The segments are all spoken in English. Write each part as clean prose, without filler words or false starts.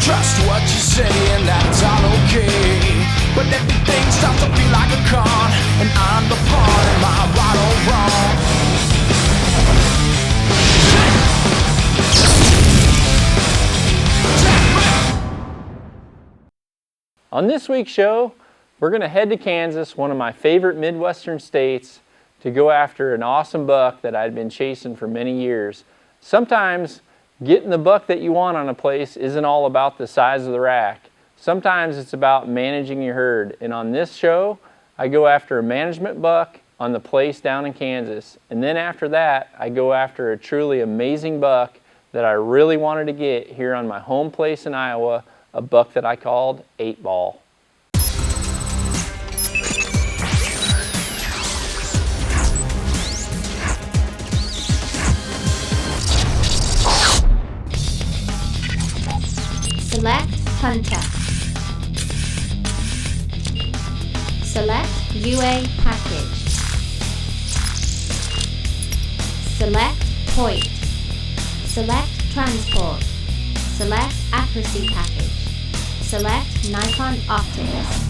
trust what you say and that's all okay. But everything starts to feel like a con, and I'm the pawn. Am I right or wrong? On this week's show, we're going to head to Kansas, one of my favorite Midwestern states, to go after an awesome buck that I'd been chasing for many years. Sometimes getting the buck that you want on a place isn't all about the size of the rack. Sometimes it's about managing your herd. And on this show, I go after a management buck on the place down in Kansas. And then after that, I go after a truly amazing buck that I really wanted to get here on my home place in Iowa, a buck that I called 8 Ball. Select Hunter. Select UA Package. Select Point. Select Transport. Select Accuracy Package. Select Nikon Optics.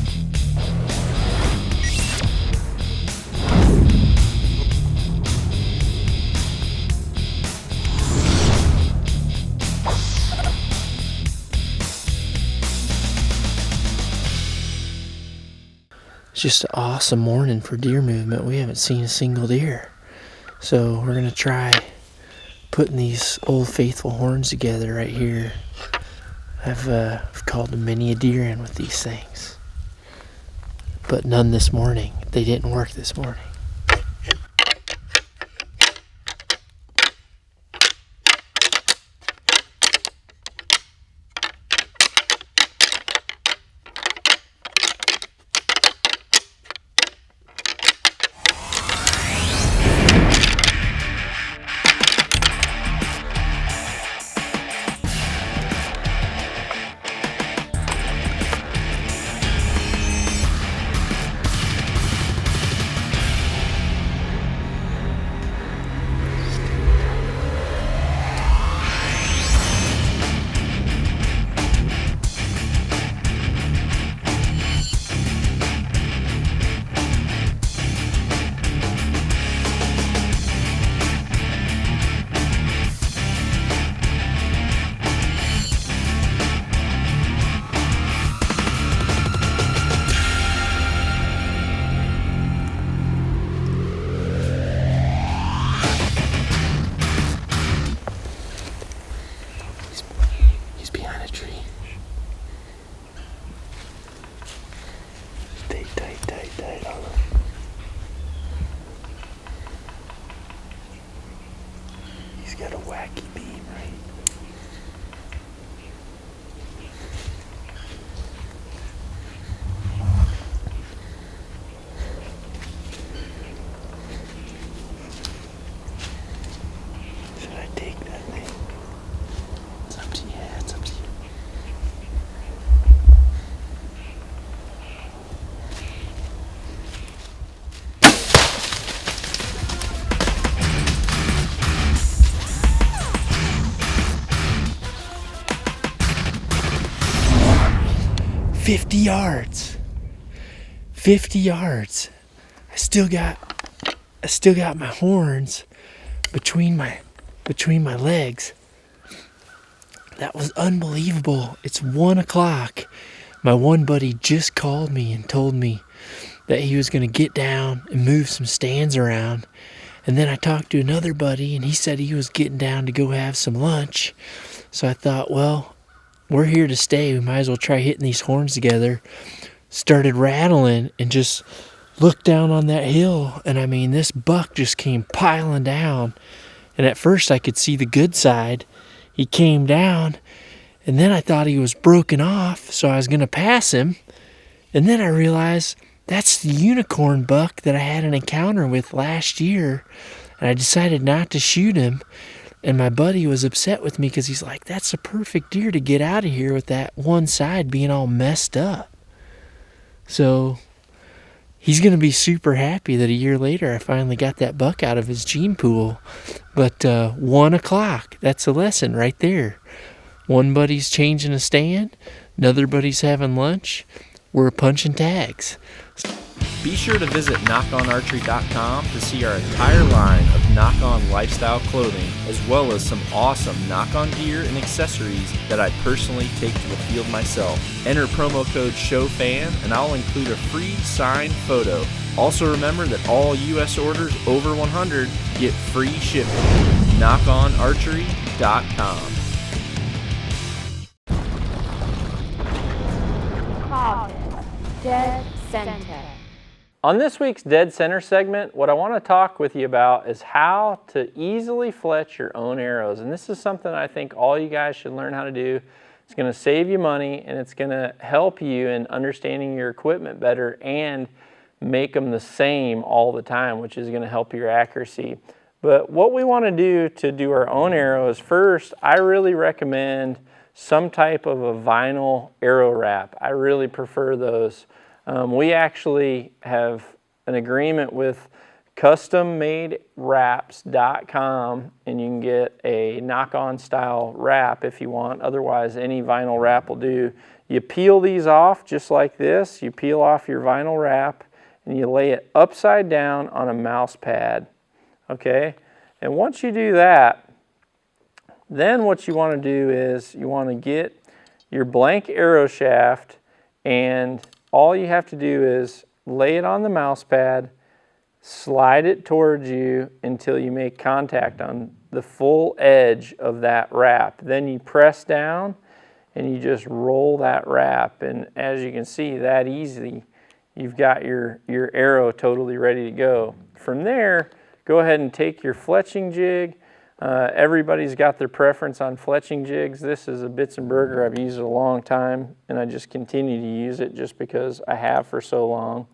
It's just an awesome morning for deer movement. We haven't seen a single deer. So we're going to try putting these Old Faithful horns together right here. I've called many a deer in with these things, but none this morning. They didn't work this morning. He's behind a tree. Stay tight on him. He's got a wacky beam, right? Should I take that thing? It's up to you. It's up to you. "50 yards. 50 yards. I still got my horns between my legs. That was unbelievable. It's 1 o'clock. My one buddy just called me and told me that he was going to get down and move some stands around. And then I talked to another buddy, and he said he was getting down to go have some lunch. So I thought, well, we're here to stay. We might as well try hitting these horns together. Started rattling and just looked down on that hill. And I mean, this buck just came piling down. And at first I could see the good side. He came down, and then I thought he was broken off, so I was going to pass him. And then I realized that's the unicorn buck that I had an encounter with last year, and I decided not to shoot him. And my buddy was upset with me because he's like, that's a perfect deer to get out of here with that one side being all messed up. So he's going to be super happy that a year later I finally got that buck out of his gene pool. But 1 o'clock, that's a lesson right there. One buddy's changing a stand, another buddy's having lunch. We're punching tags. Be sure to visit knockonarchery.com to see our entire line of knock-on lifestyle clothing, as well as some awesome knock-on gear and accessories that I personally take to the field myself. Enter promo code SHOWFAN and I'll include a free signed photo. Also remember that all U.S. orders over 100 get free shipping. knockonarchery.com. Dead center. On this week's Dead Center segment, what I want to talk with you about is how to easily fletch your own arrows. And this is something I think all you guys should learn how to do. It's going to save you money and it's going to help you in understanding your equipment better and make them the same all the time, which is going to help your accuracy. But what we want to do our own arrows, first, I really recommend some type of a vinyl arrow wrap. I really prefer those. We actually have an agreement with custommadewraps.com and you can get a knock-on style wrap if you want. Otherwise, any vinyl wrap will do. You peel these off just like this. You peel off your vinyl wrap and you lay it upside down on a mouse pad. Okay? And once you do that, then what you want to do is you want to get your blank arrow shaft, and all you have to do is lay it on the mouse pad, slide it towards you until you make contact on the full edge of that wrap. Then you press down and you just roll that wrap, and as you can see, that easy, you've got your arrow totally ready to go. From there, go ahead and take your fletching jig. Everybody's got their preference on fletching jigs. This is a Bitzenberger. I've used it a long time and I just continue to use it just because I have for so long.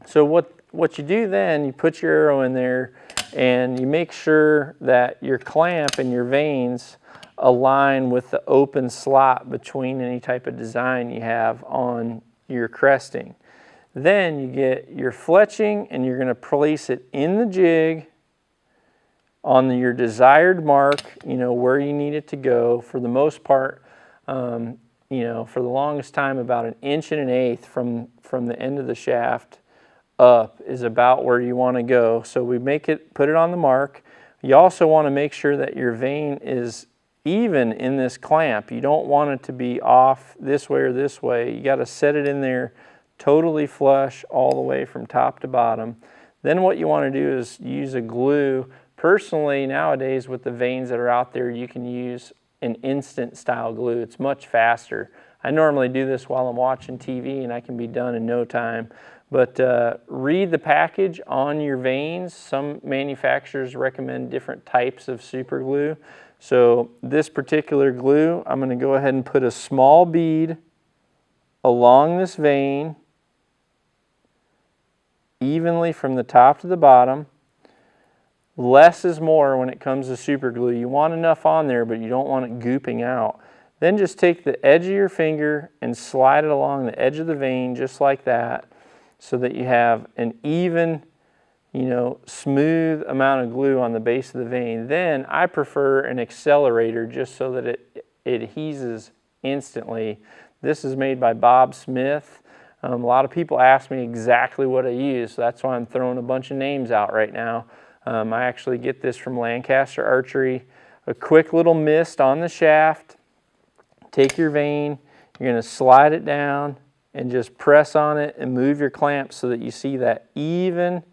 So what you do then, you put your arrow in there and you make sure that your clamp and your vanes align with the open slot between any type of design you have on your cresting. Then you get your fletching and you're going to place it in the jig on your desired mark, you know, where you need it to go. For the most part, you know, for the longest time, about 1 1/8 from the end of the shaft up is about where you want to go. So we put it on the mark. You also want to make sure that your vane is even in this clamp. You don't want it to be off this way or this way. You got to set it in there totally flush all the way from top to bottom. Then what you want to do is use a glue. Personally, nowadays with the vanes that are out there, you can use an instant style glue. It's much faster. I normally do this while I'm watching TV and I can be done in no time. But read the package on your vanes. Some manufacturers recommend different types of super glue. So this particular glue, I'm going to go ahead and put a small bead along this vane evenly from the top to the bottom. Less is more when it comes to super glue. You want enough on there, but you don't want it gooping out. Then just take the edge of your finger and slide it along the edge of the vane just like that, so that you have an even, you know, smooth amount of glue on the base of the vane. Then I prefer an accelerator just so that it adheses instantly. This is made by Bob Smith. A lot of people ask me exactly what I use, so that's why I'm throwing a bunch of names out right now. I actually get this from Lancaster Archery. A quick little mist on the shaft. Take your vane, you're going to slide it down and just press on it and move your clamp so that you see that even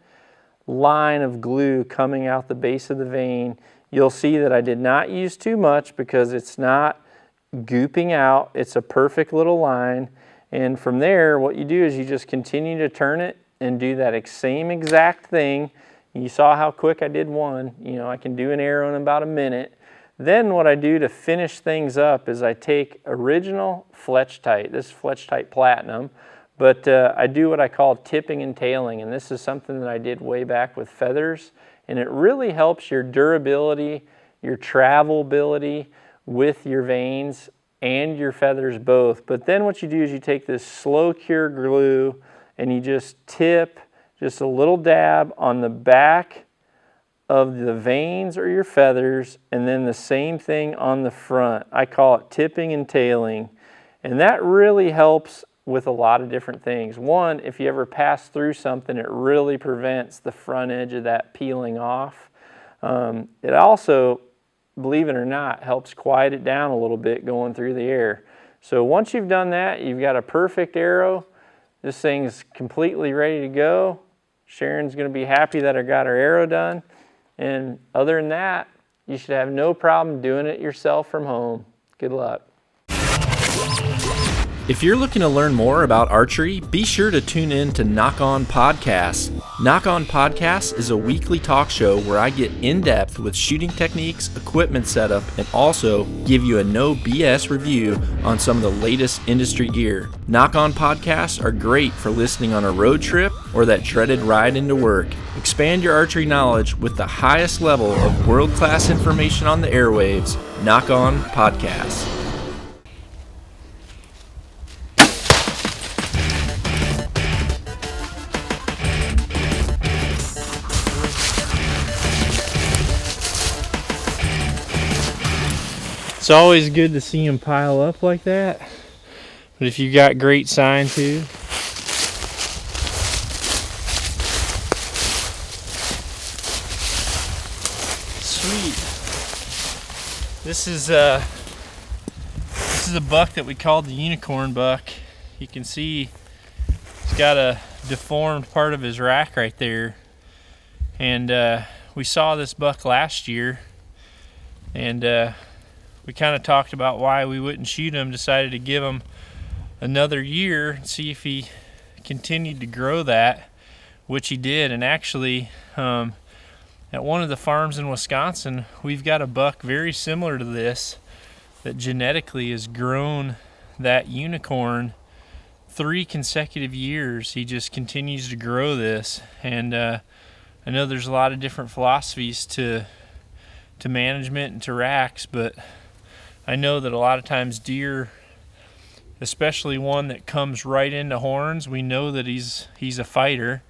line of glue coming out the base of the vane. You'll see that I did not use too much because it's not gooping out. It's a perfect little line. And from there, what you do is you just continue to turn it and do that same exact thing. You saw how quick I did one. You know, I can do an arrow in about a minute. Then what I do to finish things up is I take original Fletch-Tite. This is Fletch-Tite Platinum. But I do what I call tipping and tailing. And this is something that I did way back with feathers. And it really helps your durability, your travelability with your vanes and your feathers both. But then what you do is you take this slow cure glue and you just tip just a little dab on the back of the vanes or your feathers, and then the same thing on the front. I call it tipping and tailing. And that really helps with a lot of different things. One, if you ever pass through something, it really prevents the front edge of that peeling off. It also, believe it or not, helps quiet it down a little bit going through the air. So once you've done that, you've got a perfect arrow. This thing's completely ready to go. Sharon's gonna be happy that I got her arrow done. And other than that, you should have no problem doing it yourself from home. Good luck. If you're looking to learn more about archery, be sure to tune in to Knock On Podcast. Knock On Podcast is a weekly talk show where I get in-depth with shooting techniques, equipment setup, and also give you a no BS review on some of the latest industry gear. Knock On Podcasts are great for listening on a road trip or that dreaded ride into work. Expand your archery knowledge with the highest level of world-class information on the airwaves. Knock On Podcast. It's always good to see them pile up like that, but if you got great sign too. Sweet. This is a buck that we called the unicorn buck. You can see he's got a deformed part of his rack right there, and we saw this buck last year, and we kind of talked about why we wouldn't shoot him, decided to give him another year and see if he continued to grow that, which he did. And actually, at one of the farms in Wisconsin, we've got a buck very similar to this that genetically has grown that unicorn 3 consecutive years. He just continues to grow this. And I know there's a lot of different philosophies to management and to racks, but I know that a lot of times deer, especially one that comes right into horns, we know that he's a fighter.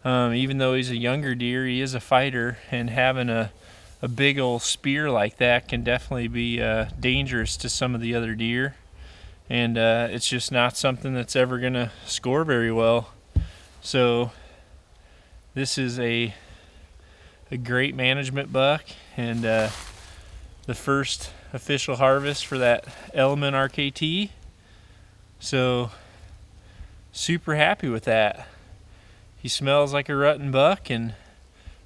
Even though he's a younger deer, he is a fighter, and having a big old spear like that can definitely be dangerous to some of the other deer. And it's just not something that's ever going to score very well. So this is a great management buck, and the first official harvest for that Element RKT. So super happy with that. He smells like a rutting buck and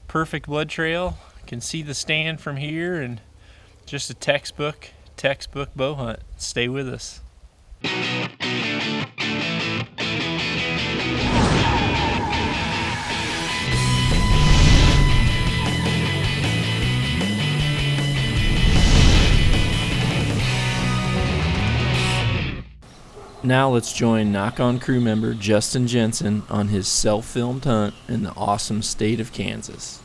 perfect blood trail. Can see the stand from here, and just a textbook bow hunt. Stay with us. Now let's join Knock On crew member Justin Jensen on his self-filmed hunt in the awesome state of Kansas.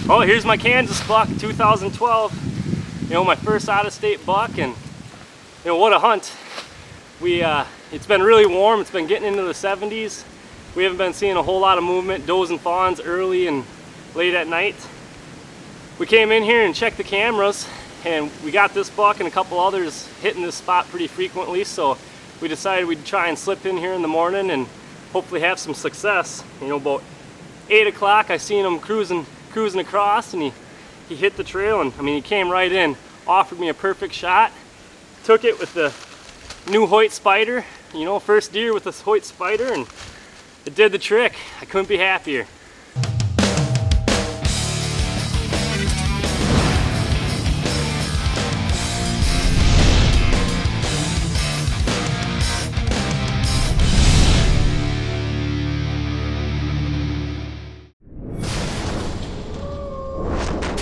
Oh, here's my Kansas buck, 2012. You know, my first out-of-state buck, and you know, what a hunt. It's been really warm. It's been getting into the 70s. We haven't been seeing a whole lot of movement, does and fawns early and late at night. We came in here and checked the cameras, and we got this buck and a couple others hitting this spot pretty frequently, so we decided we'd try and slip in here in the morning and hopefully have some success. You know, about 8 o'clock I seen him cruising across, and he hit the trail, and I mean, he came right in, offered me a perfect shot, took it with the new Hoyt Spider, you know, first deer with this Hoyt Spider, and it did the trick. I couldn't be happier.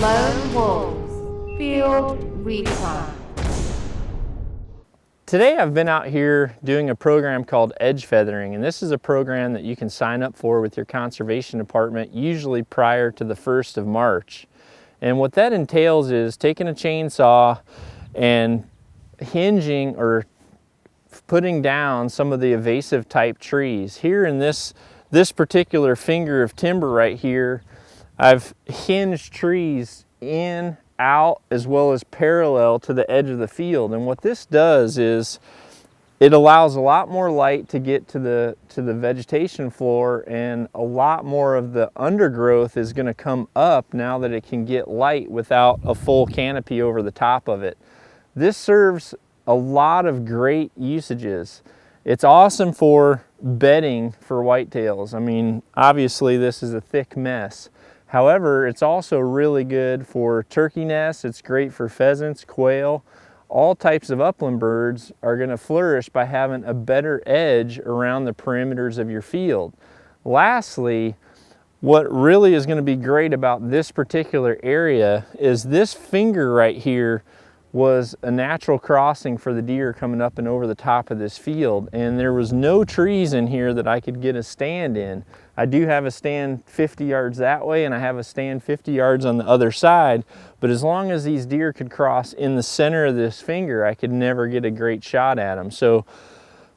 Lone Wolves Field Recon. Today I've been out here doing a program called edge feathering, and this is a program that you can sign up for with your conservation department usually prior to the 1st of March. And what that entails is taking a chainsaw and hinging or putting down some of the invasive type trees. Here in this particular finger of timber right here, I've hinged trees in, out, as well as parallel to the edge of the field. And what this does is it allows a lot more light to get to the vegetation floor, and a lot more of the undergrowth is going to come up now that it can get light without a full canopy over the top of it. This serves a lot of great usages. It's awesome for bedding for whitetails. I mean, obviously this is a thick mess. However, it's also really good for turkey nests. It's great for pheasants, quail. All types of upland birds are going to flourish by having a better edge around the perimeters of your field. Lastly, what really is going to be great about this particular area is this finger right here was a natural crossing for the deer coming up and over the top of this field, and there was no trees in here that I could get a stand in. I do have a stand 50 yards that way, and I have a stand 50 yards on the other side, but as long as these deer could cross in the center of this finger, I could never get a great shot at them. So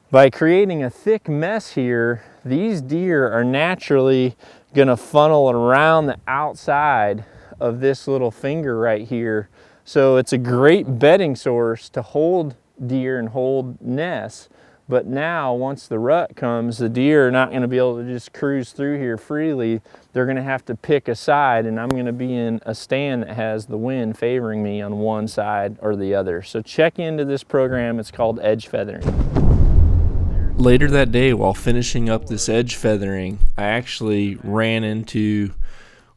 by creating a thick mess here, these deer are naturally gonna funnel around the outside of this little finger right here. So it's a great bedding source to hold deer and hold nests. But now, once the rut comes, the deer are not going to be able to just cruise through here freely. They're going to have to pick a side, and I'm going to be in a stand that has the wind favoring me on one side or the other. So check into this program. It's called edge feathering. Later that day, while finishing up this edge feathering, I actually ran into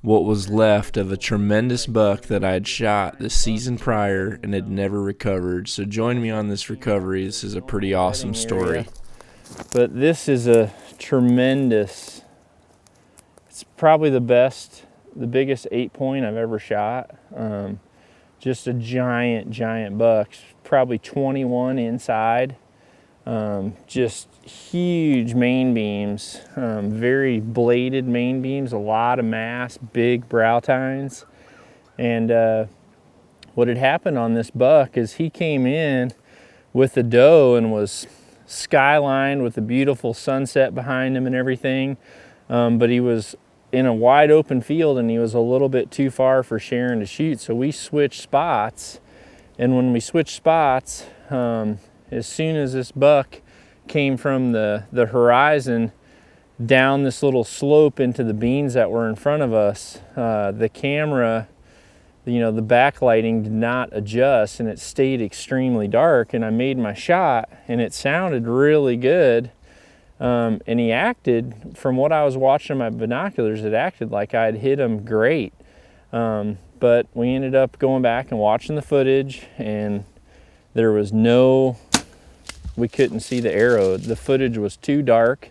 what was left of a tremendous buck that I had shot the season prior and had never recovered. So join me on this recovery. This is a pretty awesome story. But this is a tremendous, it's probably the biggest 8-point I've ever shot. Just a giant buck, probably 21 inside. Just huge main beams, very bladed main beams, a lot of mass, big brow tines. And what had happened on this buck is he came in with the doe and was skylined with a beautiful sunset behind him and everything, but he was in a wide open field and he was a little bit too far for Sharon to shoot. So we switched spots, and when we switched spots, as soon as this buck came from the horizon down this little slope into the beans that were in front of us, the camera, the backlighting did not adjust, and it stayed extremely dark, and I made my shot and it sounded really good. And he acted, from what I was watching in my binoculars, it acted like I had hit him great. But we ended up going back and watching the footage, and there was we couldn't see the arrow. The footage was too dark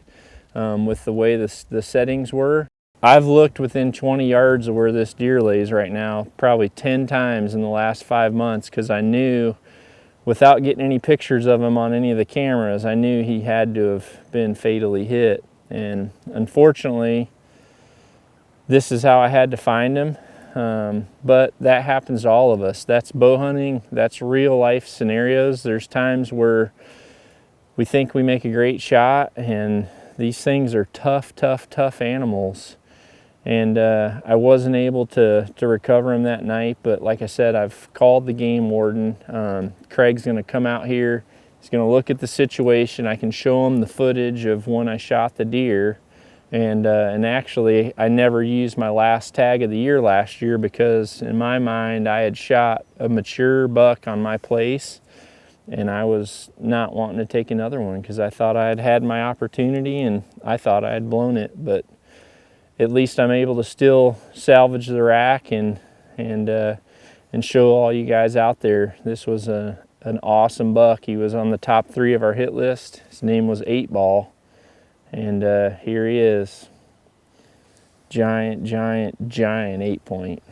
with the way the settings were. I've looked within 20 yards of where this deer lays right now probably 10 times in the last 5 months, because I knew, without getting any pictures of him on any of the cameras, I knew he had to have been fatally hit. And unfortunately, this is how I had to find him. But that happens to all of us. That's bow hunting. That's real life scenarios. There's times where we think we make a great shot, and these things are tough animals. and I wasn't able to recover him that night. But like I said, I've called the game warden. Craig's going to come out here. He's going to look at the situation. I can show him the footage of when I shot the deer. And actually, I never used my last tag of the year last year because in my mind, I had shot a mature buck on my place, and I was not wanting to take another one because I thought I had had my opportunity and I thought I had blown it. But at least I'm able to still salvage the rack and show all you guys out there. This was an awesome buck. He was on the top 3 of our hit list. His name was 8 Ball. And here he is. Giant 8 point.